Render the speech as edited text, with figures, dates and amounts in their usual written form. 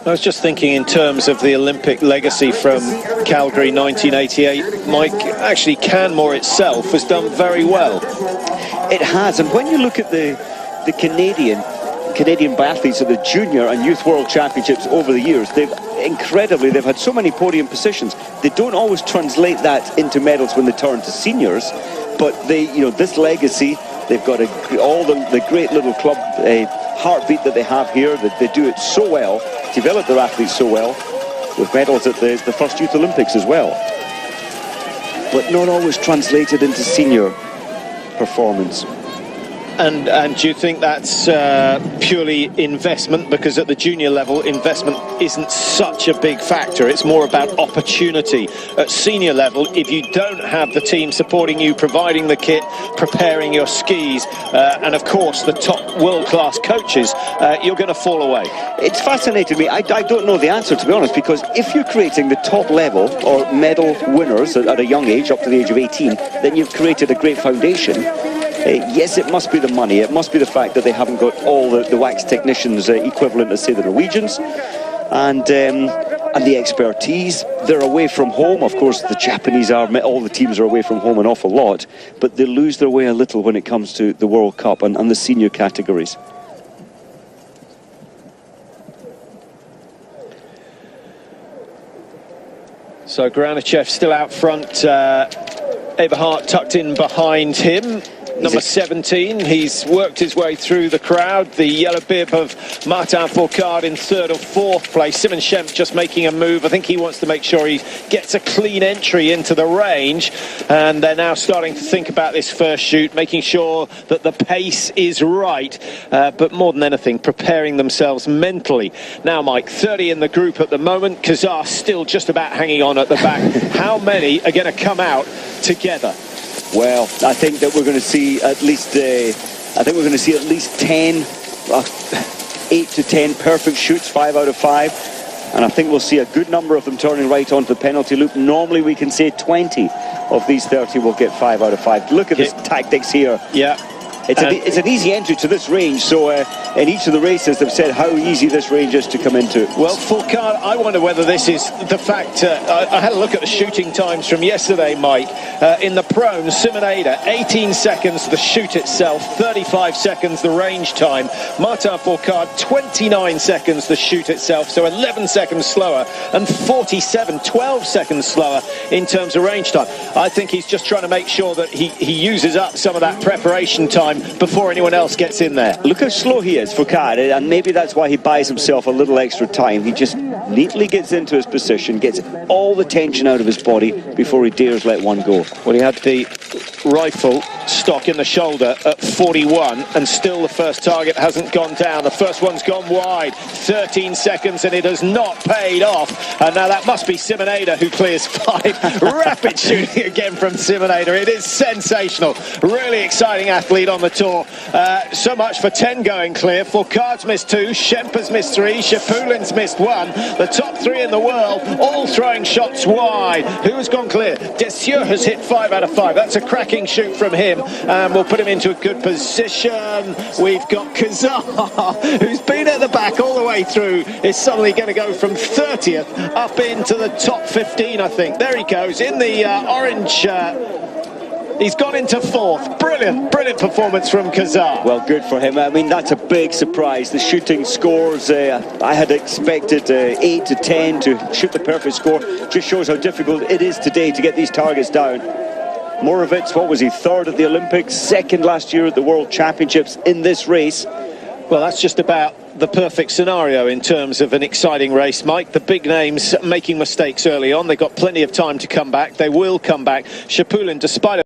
I was just thinking in terms of the Olympic legacy from Calgary 1988, Mike, actually Canmore itself has done very well. It has, and when you look at the Canadian biathletes at the Junior and Youth World Championships over the years, they've had so many podium positions. They don't always translate that into medals when they turn to seniors, but this legacy, they've got all the great little club heartbeat that they have here. That they do it so well, develop their athletes so well, with medals at the first Youth Olympics as well, but not always translated into senior performance. And do you think that's purely investment? Because at the junior level, investment isn't such a big factor. It's more about opportunity. At senior level, if you don't have the team supporting you, providing the kit, preparing your skis, and of course the top world-class coaches, you're going to fall away. It's fascinating me. I don't know the answer, to be honest, because if you're creating the top level or medal winners at a young age, up to the age of 18, then you've created a great foundation. Yes, it must be the money. It must be the fact that they haven't got all the wax technicians equivalent to, say, the Norwegians, and the expertise. They're away from home. Of course, the Japanese are. All the teams are away from home an awful lot, but they lose their way a little when it comes to the World Cup and the senior categories. So Granichev still out front. Eberhardt tucked in behind him. Number 17, he's worked his way through the crowd. The yellow bib of Martin Fourcade in 3rd or 4th place. Simon Schempp just making a move. I think he wants to make sure he gets a clean entry into the range. And they're now starting to think about this first shoot, making sure that the pace is right. But more than anything, preparing themselves mentally. Now, Mike, 30 in the group at the moment. Kazar still just about hanging on at the back. How many are going to come out together? Well, I think that we're going to see at least 10, 8 to 10 perfect shoots, 5 out of 5. And I think we'll see a good number of them turning right onto the penalty loop. Normally we can say 20 of these 30 will get 5 out of 5. Look at this tactics here. Yeah. It's an easy entry to this range, so in each of the races they've said how easy this range is to come into. Well, Fourcade, I wonder whether this is the fact. I had a look at the shooting times from yesterday, Mike. In the pros, Simon Eder, 18 seconds the shoot itself, 35 seconds the range time. Martin Fourcade, 29 seconds the shoot itself, so 11 seconds slower, and 12 seconds slower in terms of range time. I think he's just trying to make sure that he uses up some of that preparation time before anyone else gets in there. Look how slow he is, Fourcade, and maybe that's why he buys himself a little extra time. He just neatly gets into his position, gets all the tension out of his body before he dares let one go. Well, he had the rifle stock in the shoulder at 41, and still the first target hasn't gone down. The first one's gone wide, 13 seconds, and it has not paid off. And now that must be Simon Eder who clears 5. Rapid shooting again from Simon Eder. It is sensational. Really exciting athlete on the tour. So much for 10 going clear. Fourcade's missed 2, Schempp has missed 3, Schapoulin's missed 1. The top 3 in the world all throwing shots wide. Who has gone clear? Dessieux has hit 5 out of 5. That's a cracking shoot from him, and we'll put him into a good position. We've got Kazar, who's been at the back all the way through, is suddenly going to go from 30th up into the top 15, I think. There he goes in the orange. He's gone into 4th. Brilliant performance from Kazar. Well, good for him. I mean, that's a big surprise. The shooting scores, I had expected 8 to 10 to shoot the perfect score. Just shows how difficult it is today to get these targets down. Moravec, what was he, 3rd at the Olympics, 2nd last year at the World Championships in this race. Well, that's just about the perfect scenario in terms of an exciting race, Mike. The big names making mistakes early on. They've got plenty of time to come back. They will come back. Chapoulin, despite